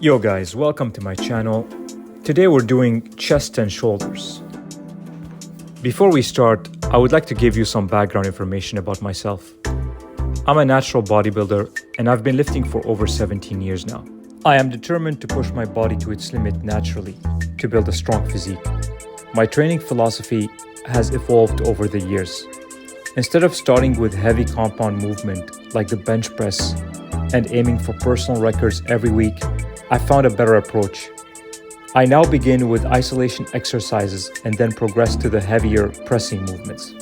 Yo guys, welcome to my channel. Today we're doing chest and shoulders. Before we start, I would like to give you some background information about myself. I'm a natural bodybuilder and I've been lifting for over 17 years now. I am determined to push my body to its limit naturally to build a strong physique. My training philosophy has evolved over the years. Instead of starting with heavy compound movement like the bench press and aiming for personal records every week, I found a better approach. I now begin with isolation exercises and then progress to the heavier pressing movements.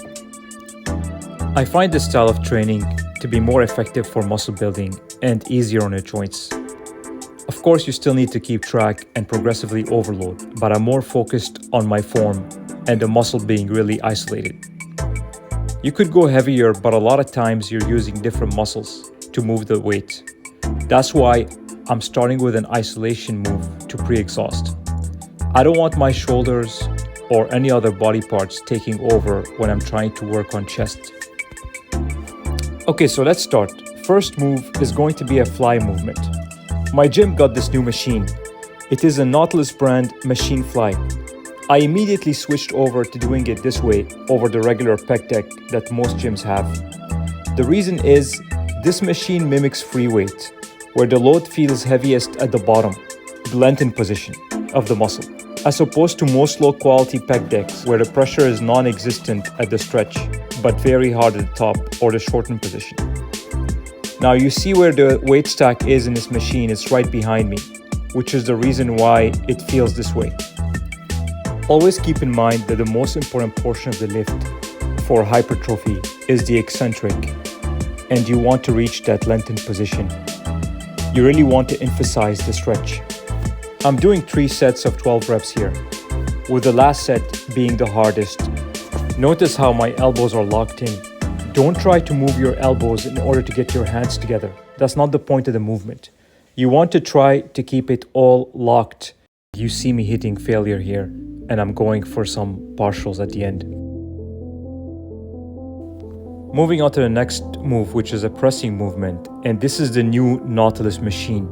I find this style of training to be more effective for muscle building and easier on your joints. Of course, you still need to keep track and progressively overload, but I'm more focused on my form and the muscle being really isolated. You could go heavier, but a lot of times you're using different muscles to move the weight. That's why I'm starting with an isolation move to pre-exhaust. I don't want my shoulders or any other body parts taking over when I'm trying to work on chest. Okay, so let's start. First move is going to be a fly movement. My gym got this new machine. It is a Nautilus brand machine fly. I immediately switched over to doing it this way over the regular pec deck that most gyms have. The reason is this machine mimics free weight, where the load feels heaviest at the bottom, the lengthened position of the muscle, as opposed to most low-quality pec decks where the pressure is non-existent at the stretch, but very hard at the top or the shortened position. Now you see where the weight stack is in this machine, it's right behind me, which is the reason why it feels this way. Always keep in mind that the most important portion of the lift for hypertrophy is the eccentric, and you want to reach that lengthened position. You really want to emphasize the stretch. I'm doing 3 sets of 12 reps here, with the last set being the hardest. Notice how my elbows are locked in. Don't try to move your elbows in order to get your hands together. That's not the point of the movement. You want to try to keep it all locked. You see me hitting failure here, and I'm going for some partials at the end. Moving on to the next move, which is a pressing movement, and this is the new Nautilus machine.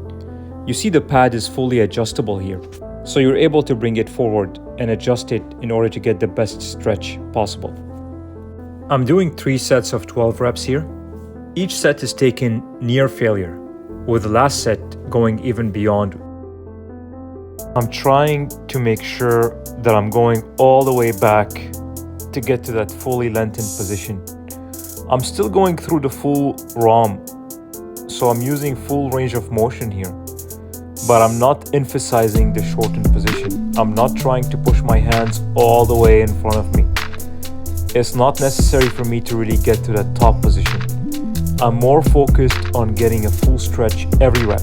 You see the pad is fully adjustable here, so you're able to bring it forward and adjust it in order to get the best stretch possible. I'm doing 3 sets of 12 reps here. Each set is taken near failure, with the last set going even beyond. I'm trying to make sure that I'm going all the way back to get to that fully lengthened position. I'm still going through the full ROM, so I'm using full range of motion here, but I'm not emphasizing the shortened position. I'm not trying to push my hands all the way in front of me. It's not necessary for me to really get to that top position. I'm more focused on getting a full stretch every rep.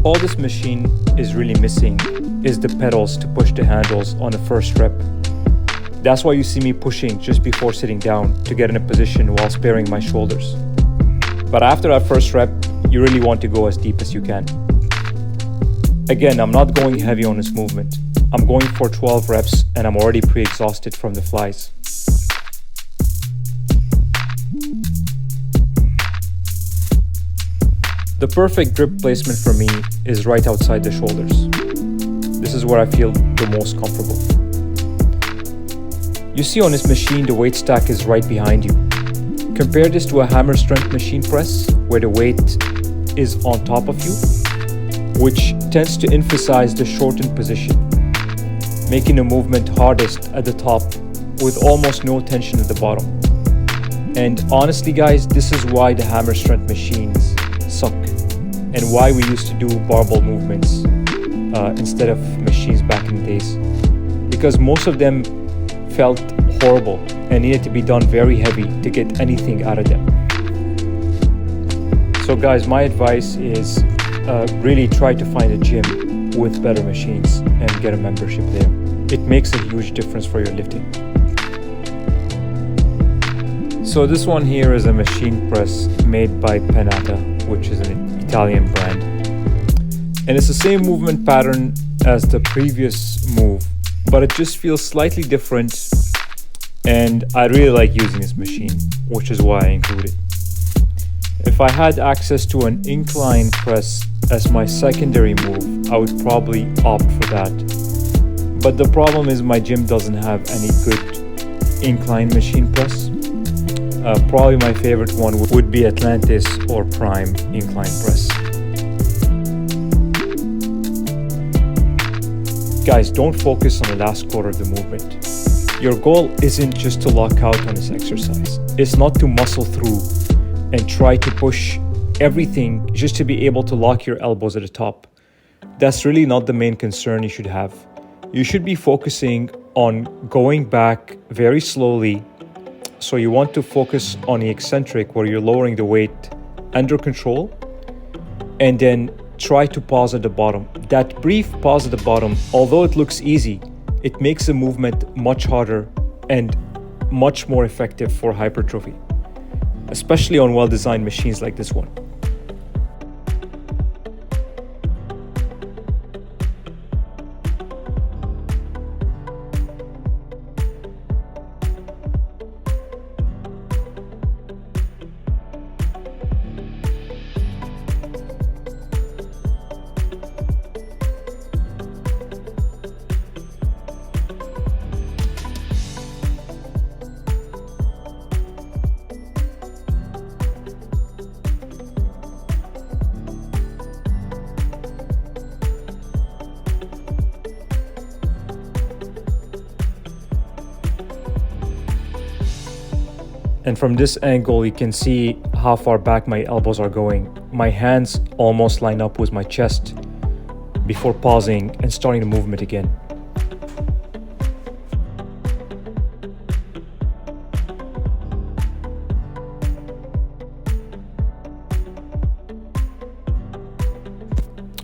All this machine is really missing is the pedals to push the handles on the first rep. That's why you see me pushing just before sitting down to get in a position while sparing my shoulders. But after that first rep, you really want to go as deep as you can. Again, I'm not going heavy on this movement. I'm going for 12 reps and I'm already pre-exhausted from the flies. The perfect grip placement for me is right outside the shoulders. This is where I feel the most comfortable. You see on this machine, the weight stack is right behind you. Compare this to a hammer strength machine press, where the weight is on top of you, which tends to emphasize the shortened position, making the movement hardest at the top with almost no tension at the bottom. And honestly guys, this is why the hammer strength machines suck, and why we used to do barbell movements instead of machines back in the days, because most of them felt horrible and needed to be done very heavy to get anything out of them. So guys, my advice is really try to find a gym with better machines and get a membership there. It makes a huge difference for your lifting. So this one here is a machine press made by Penata, which is an Italian brand. And it's the same movement pattern as the previous move, but it just feels slightly different. And I really like using this machine, which is why I include it. If I had access to an incline press as my secondary move, I would probably opt for that. But the problem is my gym doesn't have any good incline machine press. Probably my favorite one would be Atlantis or Prime incline press. Guys, don't focus on the last quarter of the movement. Your goal isn't just to lock out on this exercise. It's not to muscle through and try to push everything just to be able to lock your elbows at the top. That's really not the main concern you should have. You should be focusing on going back very slowly. So you want to focus on the eccentric where you're lowering the weight under control, and then try to pause at the bottom. That brief pause at the bottom, although it looks easy, it makes the movement much harder and much more effective for hypertrophy, especially on well-designed machines like this one. And from this angle, you can see how far back my elbows are going. My hands almost line up with my chest before pausing and starting the movement again.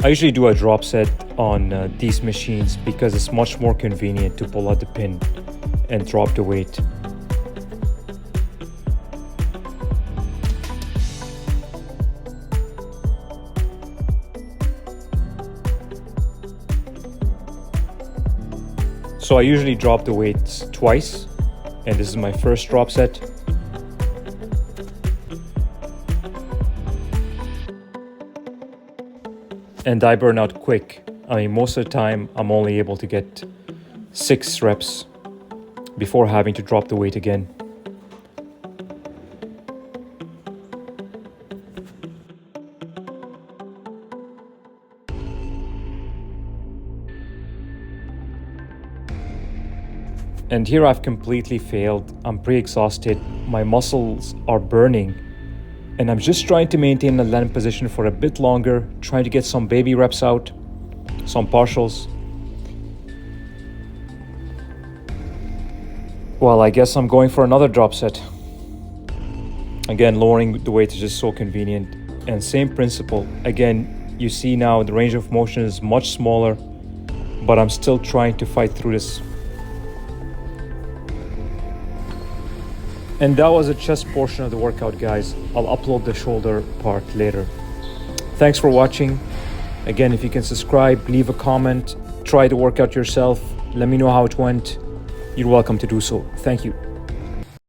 I usually do a drop set on these machines because it's much more convenient to pull out the pin and drop the weight. So I usually drop the weights twice, and this is my first drop set. And I burn out quick. I mean, most of the time I'm only able to get 6 reps before having to drop the weight again. And here I've completely failed. I'm pre-exhausted, my muscles are burning, and I'm just trying to maintain the land position for a bit longer, trying to get some baby reps out, some partials. Well, I guess I'm going for another drop set. Again, lowering the weight is just so convenient. And same principle. Again, you see now the range of motion is much smaller, but I'm still trying to fight through this. And that was the chest portion of the workout, guys. I'll upload the shoulder part later. Thanks for watching. Again, if you can subscribe, leave a comment, try the workout yourself, let me know how it went. You're welcome to do so. Thank you.